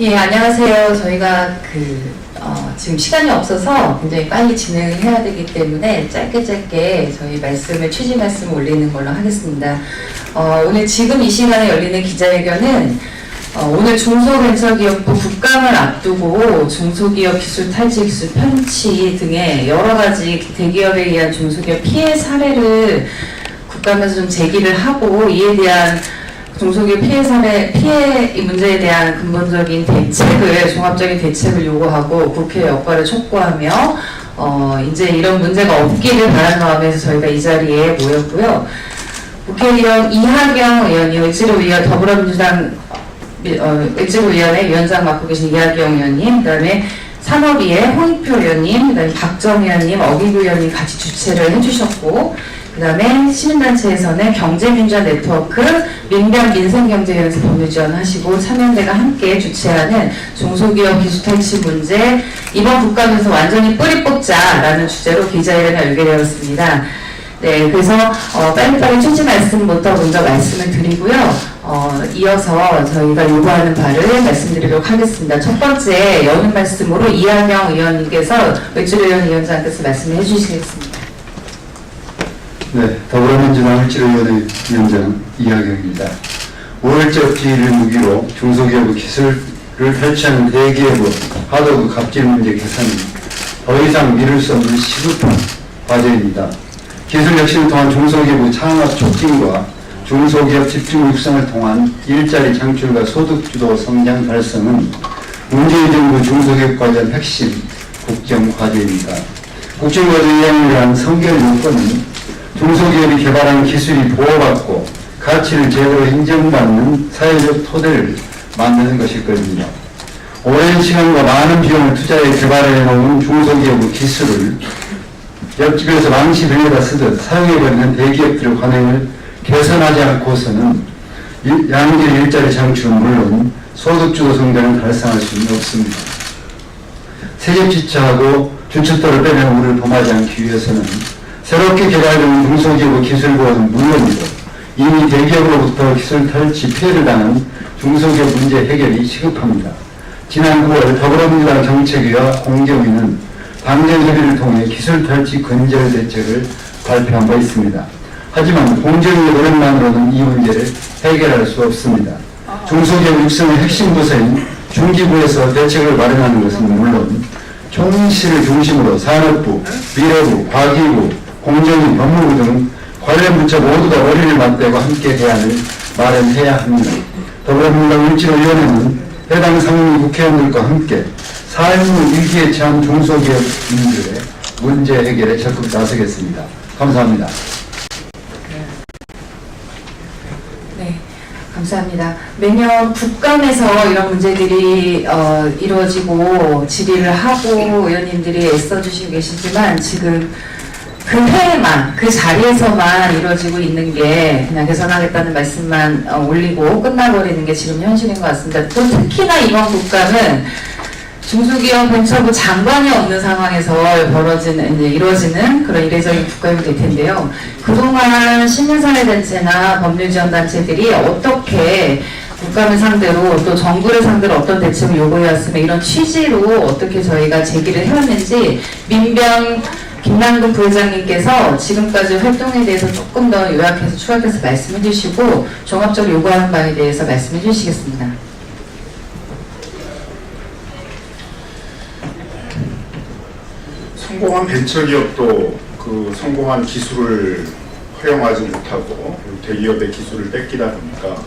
예, 안녕하세요. 저희가 지금 시간이 없어서 굉장히 빨리 진행해야 되기 때문에 짧게 저희 취지 말씀을 올리는 걸로 하겠습니다. 오늘 지금 이 시간에 열리는 기자회견은 오늘 중소벤처기업부 국감을 앞두고 중소기업 기술 탈취, 기술 편취 등의 여러 가지 대기업에 의한 중소기업 피해 사례를 국감에서 좀 제기를 하고 이에 대한 중소기업 피해 문제에 대한 근본적인 대책을, 종합적인 대책을 요구하고 국회 역할을 촉구하며, 이제 이런 문제가 없기를 바라는 마음에서 저희가 이 자리에 모였고요. 국회의원 이하경 의원이 을지로위원 더불어민주당 을지로위원회 위원장 맡고 계신 이하경 의원님, 그 다음에 산업위의 홍익표 의원님, 그 다음에 박정 의원님, 어기구 의원님 같이 주최를 해주셨고, 그 다음에 시민단체에서는 경제민주화 네트워크, 민변 민생경제연수 법률지원 하시고 참여연대가 함께 주최하는 중소기업 기술탈취 문제 이번 국감에서 완전히 뿌리 뽑자라는 주제로 기자회견을 열게 되었습니다. 네, 그래서 빨리빨리 취지 말씀부터 먼저 말씀을 드리고요. 이어서 저희가 요구하는 바를 말씀드리도록 하겠습니다. 첫 번째 여는 말씀으로 이하경 의원님께서 을지로위원 위원장께서 말씀을 해주시겠습니다. 네, 더불어민주당 을지로위원회 위원장 이하경입니다. 우월적 지위를 무기로 중소기업의 기술을 탈취하는 대기업의 하도급 갑질 문제 개선은 더 이상 미룰 수 없는 시급한 과제입니다. 기술 혁신을 통한 중소기업의 창업 촉진과 중소기업 집중 육성을 통한 일자리 창출과 소득주도 성장 달성은 문재인 정부 중소기업 관련 핵심 국정 과제입니다. 국정 과제 이행을 위한 선결 요건은 중소기업이 개발한 기술이 보호받고 가치를 제대로 인정받는 사회적 토대를 만드는 것일 것입니다. 오랜 시간과 많은 비용을 투자해 개발해 놓은 중소기업의 기술을 옆집에서 망치 빌려다 쓰듯 사용해버리는 대기업들의 관행을 개선하지 않고서는 양질 일자리 창출은 물론 소득주도 성장을 달성할 수는 없습니다. 세계 지차하고 준척도를 빼내는 우리를 범하지 않기 위해서는 새롭게 개발되는 중소기업의 기술 보호는 물론이고 이미 대기업으로부터 기술 탈취 피해를 당한 중소기업 문제 해결이 시급합니다. 지난 9월 더불어민주당 정책위와 공정위는 당정협의를 통해 기술 탈취 근절 대책을 발표한 바 있습니다. 하지만 공정위의 노력만으로는 이 문제를 해결할 수 없습니다. 중소기업 육성의 핵심 부서인 중기부에서 대책을 마련하는 것은 물론 총실을 중심으로 산업부, 미래부, 과기부, 공정위, 법무부 등 관련 부처 모두가 머리를 맞대고 함께 대안을 마련해야 합니다. 더불어민주당 을지로위원회는 해당 상임 국회의원들과 함께 사회적 위기에 처한 중소기업인들의 문제 해결에 적극 나서겠습니다. 감사합니다. 네, 감사합니다. 매년 국감에서 이런 문제들이 이루어지고 질의를 하고 의원님들이 애써주시고 계시지만 지금 그 회에만, 그 자리에서만 이루어지고 있는 게 그냥 개선하겠다는 말씀만 올리고 끝나버리는 게 지금 현실인 것 같습니다. 또 특히나 이번 국감은 중소기업 벤처부 장관이 없는 상황에서 이루어지는 그런 이례적인 국감이 될 텐데요. 그동안 시민사회단체나 법률지원단체들이 어떻게 국감을 상대로 또 정부를 상대로 어떤 대책을 요구해왔으며 이런 취지로 어떻게 저희가 제기를 해왔는지 민변 김남근 부회장님께서 지금까지 활동에 대해서 조금 더 요약해서 추가해서 말씀해 주시고 종합적으로 요구하는 바에 대해서 말씀해 주시겠습니다. 성공한 벤처기업도 그 성공한 기술을 허용하지 못하고 대기업의 기술을 뺏기다 보니까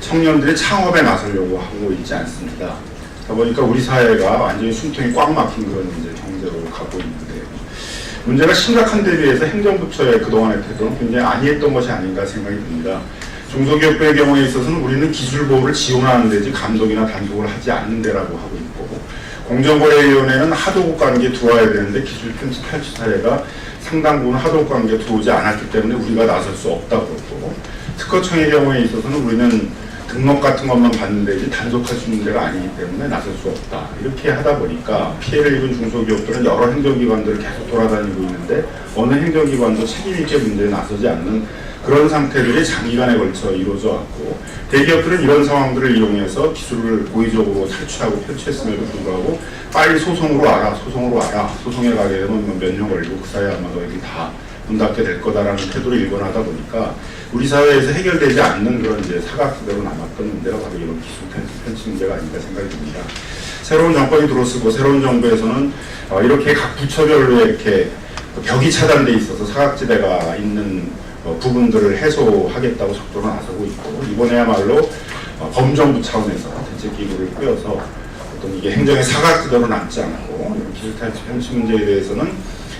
청년들이 창업에 나서려고 하고 있지 않습니다. 그러다 보니까 우리 사회가 완전히 숨통이 꽉 막힌 그런 이제 경제로 가고 있는데 문제가 심각한 데 비해서 행정부처의 그동안의 태도는 굉장히 안이했던 것이 아닌가 생각이 듭니다. 중소기업의 경우에 있어서는 우리는 기술 보호를 지원하는 데지 감독이나 단속을 하지 않는 데라고 하고 있고 공정거래위원회는 하도급 관계에 들어와야 되는데 기술 편취 탈취 사례가 상당 부분 하도급 관계에 들어오지 않았기 때문에 우리가 나설 수 없다고 그러고 특허청의 경우에 있어서는 우리는 등록 같은 것만 받는 데지 단속할 수 있는 데가 아니기 때문에 나설 수 없다. 이렇게 하다 보니까 피해를 입은 중소기업들은 여러 행정기관들을 계속 돌아다니고 있는데 어느 행정기관도 책임있게 문제에 나서지 않는 그런 상태들이 장기간에 걸쳐 이루어져 왔고, 대기업들은 이런 상황들을 이용해서 기술을 고의적으로 탈취하고 편취했음에도 불구하고 빨리 소송으로 와라, 소송에 가게 되면 몇 년 걸리고 그 사이에 아마 너희들이 다 문 닫게 될 거다라는 태도를 일관하다 보니까 우리 사회에서 해결되지 않는 그런 이제 사각지대로 남았던 문제가 바로 이런 기술 편취 문제가 아닌가 생각이 듭니다. 새로운 정권이 들어서고 새로운 정부에서는 이렇게 각 부처별로 이렇게 벽이 차단돼 있어서 사각지대가 있는 부분들을 해소하겠다고 속도로 나서고 있고, 이번에야말로 범정부 차원에서 대책기구를 꾸려서 어떤 이게 행정의 사각지대로 남지 않고 이런 기술 편취 문제에 대해서는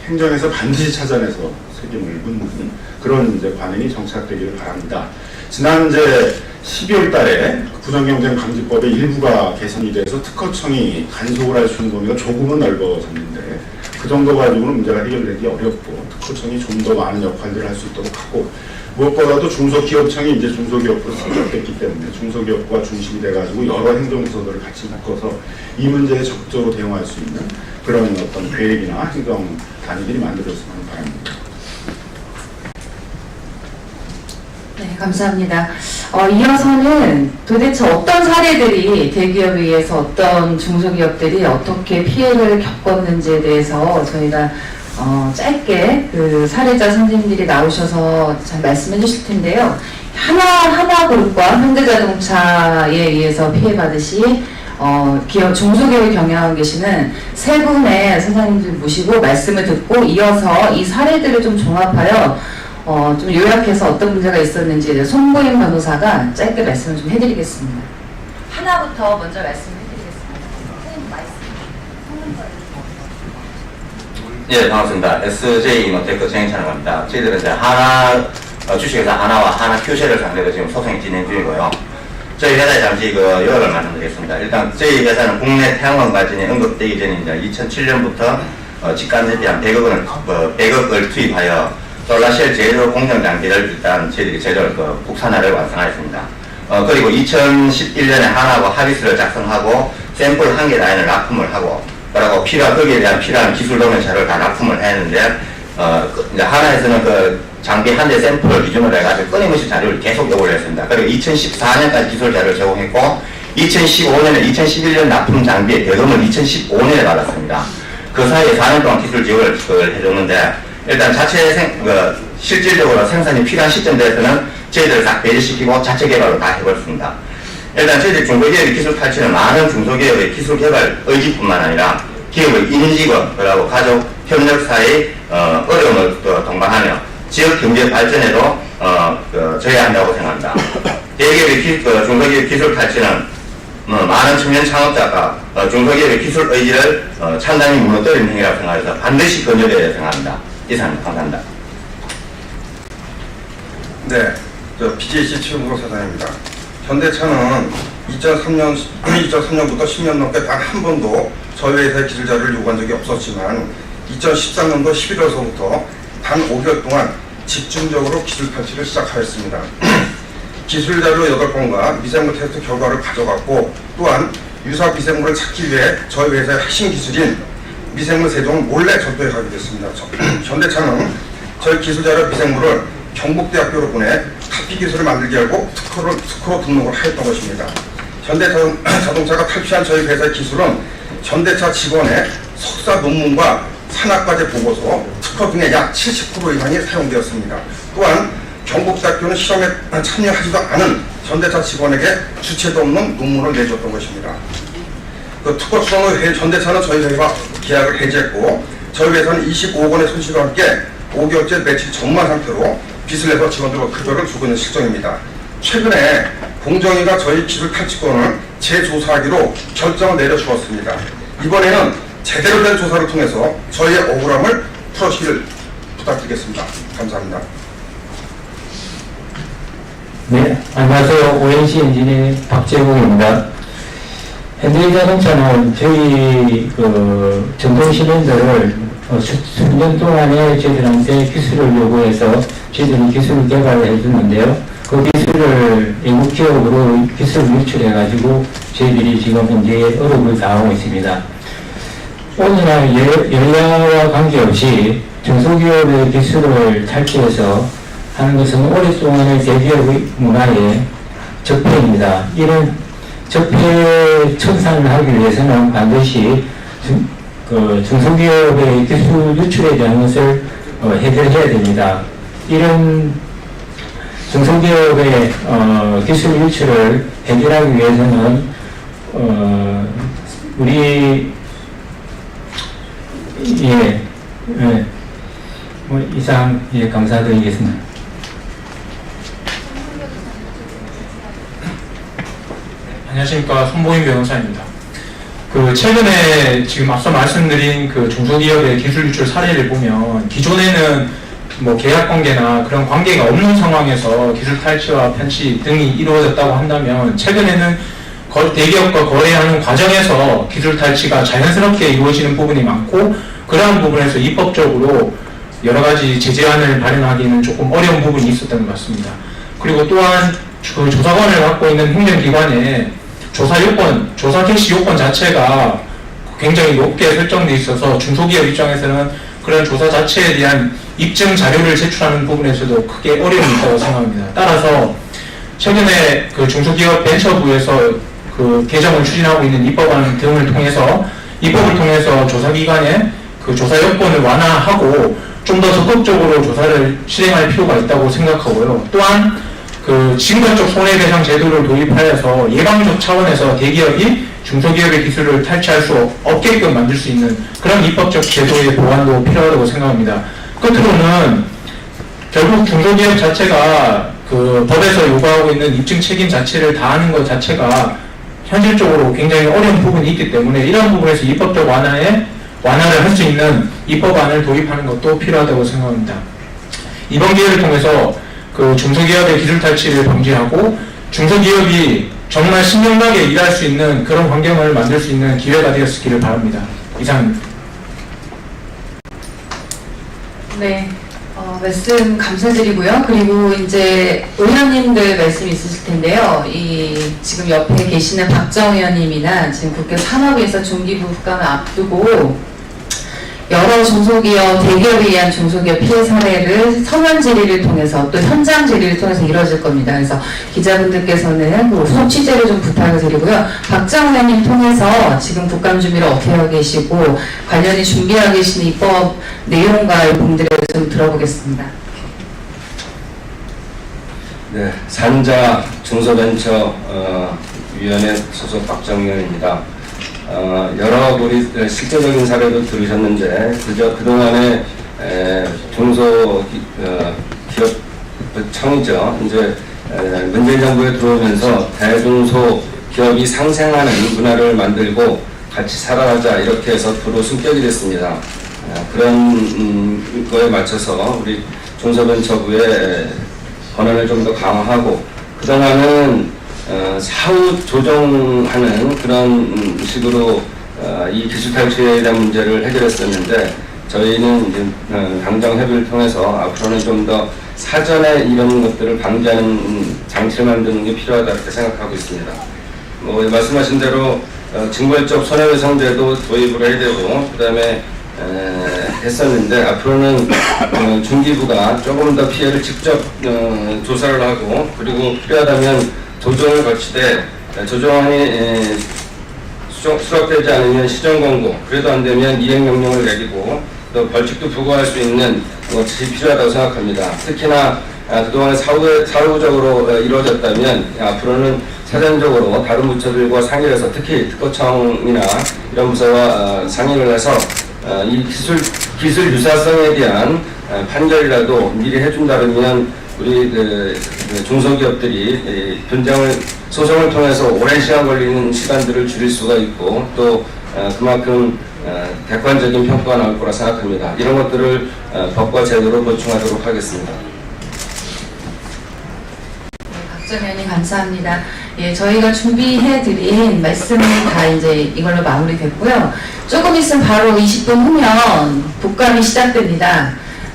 행정에서 반드시 찾아내서 책임을 묻는 그런 이제 관행이 정착되기를 바랍니다. 지난 이제 12월 달에 부정경쟁방지법의 일부가 개선이 돼서 특허청이 간섭을 할 수 있는 범위가 조금은 넓어졌는데 그 정도 가지고는 문제가 해결되기 어렵고, 특허청이 좀 더 많은 역할들을 할 수 있도록 하고, 무엇보다도 중소기업청이 이제 중소기업으로 선택됐기 때문에 중소기업과 중심이 돼가지고 여러 행정부서들을 같이 묶어서 이 문제에 적극적으로 대응할 수 있는 그런 어떤 계획이나 행정 단위들이 만들어졌으면 바랍니다. 네, 감사합니다. 이어서는 도대체 어떤 사례들이 대기업에 의해서 어떤 중소기업들이 어떻게 피해를 겪었는지에 대해서 저희가 짧게 그 사례자 선생님들이 나오셔서 잘 말씀해 주실 텐데요. 하나그룹과 현대자동차에 의해서 피해받으시 중소기업을 경영하고 계시는 세 분의 선생님들 모시고 말씀을 듣고 이어서 이 사례들을 좀 종합하여 좀 요약해서 어떤 문제가 있었는지에 대해 손보임 변호사가 짧게 말씀을 좀 해드리겠습니다. 하나부터 먼저 말씀해드리겠습니다. 선생님 말씀. 예, 반갑습니다. SJ 이노테크 정인찬이라고 합니다. 저희들은 이제 주식회사 하나와 하나 큐셀을 상대로 지금 소송이 진행 중이고요. 저희 회사에 잠시 요약을 말씀드리겠습니다. 일단 저희 회사는 국내 태양광 발전이 언급되기 전에 이제 2007년부터 직간접비 한 100억을 투입하여 솔라셀 제조 공정 장비를 일단 저희들이 제조를 국산화를 완성하였습니다. 그리고 2011년에 하나하고 합의서를 작성하고 샘플 1개 라인을 납품을 하고, 그리고 거기에 대한 필요한 기술 동영상을 다 납품을 했는데, 이제 하나에서는 그 장비 한 대 샘플을 기준으로 해가지고 끊임없이 자료를 계속 요구를 했습니다. 그리고 2014년까지 기술 자료를 제공했고, 2011년 납품 장비의 대금을 2015년에 받았습니다. 그 사이에 4년 동안 기술 지원을 해줬는데, 일단 실질적으로 생산이 필요한 시점대에서는 저희들을 싹 배제시키고 자체 개발로 다 해버렸습니다. 일단 저희들 중소기업의 기술 탈취는 많은 중소기업의 기술 개발 의지뿐만 아니라 기업의 임직원, 그리고 가족, 협력 사이의 어려움을 동반하며 지역 경제 발전에도 저해한다고 생각합니다. 대기업의 중소기업 기술 탈취는 많은 청년 창업자가 중소기업의 기술 의지를 찬단히 무너뜨리는 행위라고 생각해서 반드시 건조되어야 생각합니다. 이상입니다. 감사합니다. 네, BJC 최용석 사장입니다. 현대차는 2003년부터 10년 넘게 단 한 번도 저희 회사의 기술 자료를 요구한 적이 없었지만 2013년도 11월서부터 단 5개월 동안 집중적으로 기술 탈취를 시작하였습니다. 기술 자료 8건과 미생물 테스트 결과를 가져갔고, 또한 유사 미생물을 찾기 위해 저희 회사의 핵심 기술인 미생물 세종을 몰래 전도해 가게 됐습니다. 현대차는 저희 기술 자료 미생물을 경북대학교로 보내 카피 기술을 만들게 하고 특허로 등록을 하였던 것입니다. 현대자동차가 탈취한 저희 회사의 기술은 현대차 직원의 석사 논문과 산학과제 보고서, 특허 등의 약 70% 이상이 사용되었습니다. 또한 경북대학교는 실험에 참여하지도 않은 현대차 직원에게 주체도 없는 논문을 내줬던 것입니다. 그 특허 수령 후 현대차는 저희 회사와 계약을 해지했고, 저희 회사는 25억 원의 손실과 함께 5개월째 매출 전무한 상태로 빚을 내서 직원들과 급여를 주고 있는 실정입니다. 최근에 공정위가 저희 기술 탈취권을 재조사하기로 결정을 내려주었습니다. 이번에는 제대로 된 조사를 통해서 저희의 억울함을 풀어주기를 부탁드리겠습니다. 감사합니다. 네, 안녕하세요. ONC 엔지니어 박재국입니다. 현대자동차는 저희 전동 실린더를 수년 동안에 저희들한테 기술을 요구해서 저희들이 기술을 개발을 해주는데요. 그 기술을 외국 기업으로 기술 유출해가지고 저희들이 지금 현재 어려움을 당하고 있습니다. 오늘날 연령과 관계없이 중소기업의 기술을 탈취해서 하는 것은 오랫동안의 대기업의 문화의 적폐입니다. 이런 적폐 청산을 하기 위해서는 반드시 중소기업의 기술 유출에 대한 것을 해결해야 됩니다. 이런 중소기업의 기술 유출을 해결하기 위해서는 우리 이상 감사드리겠습니다. 안녕하십니까, 손보인 변호사입니다. 최근에 지금 앞서 말씀드린 중소기업의 기술 유출 사례를 보면 기존에는 뭐 계약 관계나 그런 관계가 없는 상황에서 기술 탈취와 편취 등이 이루어졌다고 한다면, 최근에는 대기업과 거래하는 과정에서 기술 탈취가 자연스럽게 이루어지는 부분이 많고, 그러한 부분에서 입법적으로 여러 가지 제재안을 발행하기는 조금 어려운 부분이 있었던 것 같습니다. 그리고 또한 조사관을 갖고 있는 행정기관에 조사 개시 요건 자체가 굉장히 높게 설정되어 있어서 중소기업 입장에서는 그런 조사 자체에 대한 입증 자료를 제출하는 부분에서도 크게 어려움이 있다고 생각합니다. 따라서 최근에 중소기업 벤처부에서 개정을 추진하고 있는 입법안 등을 통해서 조사기관의 조사 요건을 완화하고 좀 더 적극적으로 조사를 실행할 필요가 있다고 생각하고요. 또한 징벌적 손해배상 제도를 도입하여서 예방적 차원에서 대기업이 중소기업의 기술을 탈취할 수 없게끔 만들 수 있는 그런 입법적 제도의 보완도 필요하다고 생각합니다. 끝으로는 결국 중소기업 자체가 법에서 요구하고 있는 입증 책임 자체를 다하는 것 자체가 현실적으로 굉장히 어려운 부분이 있기 때문에, 이런 부분에서 입법적 완화를 할 수 있는 입법안을 도입하는 것도 필요하다고 생각합니다. 이번 기회를 통해서 중소기업의 기술 탈취를 방지하고 중소기업이 정말 신명나게 일할 수 있는 그런 환경을 만들 수 있는 기회가 되었기를 바랍니다. 이상입니다. 네, 말씀 감사드리고요. 그리고 이제 의원님들 말씀 있으실 텐데요. 지금 옆에 계시는 박정 의원님이나 지금 국회 산업위에서 중기부 국감을 앞두고 여러 중소기업, 대기업에 의한 중소기업 피해 사례를 서면 질의를 통해서 또 현장 질의를 통해서 이루어질 겁니다. 그래서 기자분들께서는 후속 취재를 좀 부탁을 드리고요. 박정 의원님 통해서 지금 국감 준비를 어떻게 하고 계시고 관련히 준비하고 계시는 입법 내용과 이 부분들을 좀 들어보겠습니다. 네, 산자 중소벤처 위원회 소속 박정 의원입니다. 여러 우리 실제적인 사례도 들으셨는데, 그동안에 중소기업 청이죠. 이제 문재인 정부에 들어오면서 대중소 기업이 상생하는 문화를 만들고 같이 살아가자, 이렇게 해서 도로 승격이 됐습니다. 그런 거에 맞춰서 우리 중소벤처부의 권한을 좀 더 강화하고, 그동안은 사후 조정하는 그런 식으로 이 기술 탈취에 대한 문제를 해결했었는데, 저희는 이제 당정 협의를 통해서 앞으로는 좀 더 사전에 이런 것들을 방지하는 장치를 만드는 게 필요하다, 이렇게 생각하고 있습니다. 말씀하신 대로 징벌적 손해배상제도 도입을 해야 되고, 그 다음에 했었는데, 앞으로는 중기부가 조금 더 피해를 직접 조사를 하고, 그리고 필요하다면 조정을 거치되 조정안이 수락되지 않으면 시정권고, 그래도 안 되면 이행명령을 내리고 또 벌칙도 부과할 수 있는 것이 필요하다고 생각합니다. 특히나 그동안 사후적으로 이루어졌다면 앞으로는 사전적으로 다른 부처들과 상의를 해서, 특히 특허청이나 이런 부서와 상의를 해서 이 기술 유사성에 대한 판결이라도 미리 해준다면 우리 중소기업들이 소송을 통해서 오랜 시간 걸리는 시간들을 줄일 수가 있고, 또 그만큼 객관적인 평가가 나올 거라 생각합니다. 이런 것들을 법과 제도로 보충하도록 하겠습니다. 박정 의원님 감사합니다. 예, 저희가 준비해드린 말씀은 다 이제 이걸로 마무리됐고요. 조금 있으면 바로 20분 후면 국감이 시작됩니다.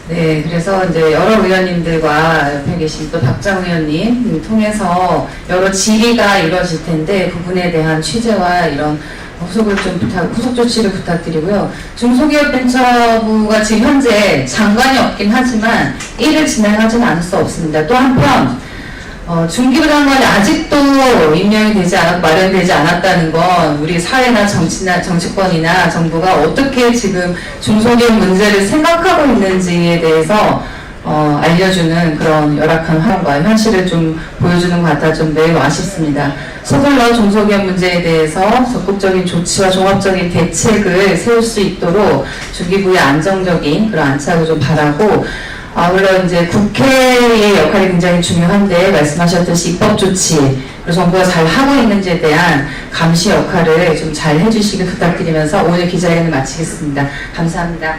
네, 그래서 이제 여러 의원님들과 옆에 계신 또 박장 의원님 통해서 여러 질의가 이루어질 텐데 부분에 대한 취재와 이런 후속 조치를 부탁드리고요. 중소기업벤처부가 지금 현재 장관이 없긴 하지만 일을 진행하지는 않을 수 없습니다. 또 한편 중기부 장관이 아직도 임명이 되지 않았고 마련되지 않았다는 건 우리 사회나 정치권이나 정부가 어떻게 지금 중소기업 문제를 생각하고 있는지에 대해서 알려주는 그런 열악한 환경과 현실을 좀 보여주는 것 같아 좀 매우 아쉽습니다. 서둘러 중소기업 문제에 대해서 적극적인 조치와 종합적인 대책을 세울 수 있도록 중기부의 안정적인 그런 안착을 좀 바라고, 물론 이제 국회의 역할이 굉장히 중요한데 말씀하셨듯이 입법 조치, 그리고 정부가 잘 하고 있는지에 대한 감시 역할을 좀 잘 해주시길 부탁드리면서 오늘 기자회견을 마치겠습니다. 감사합니다.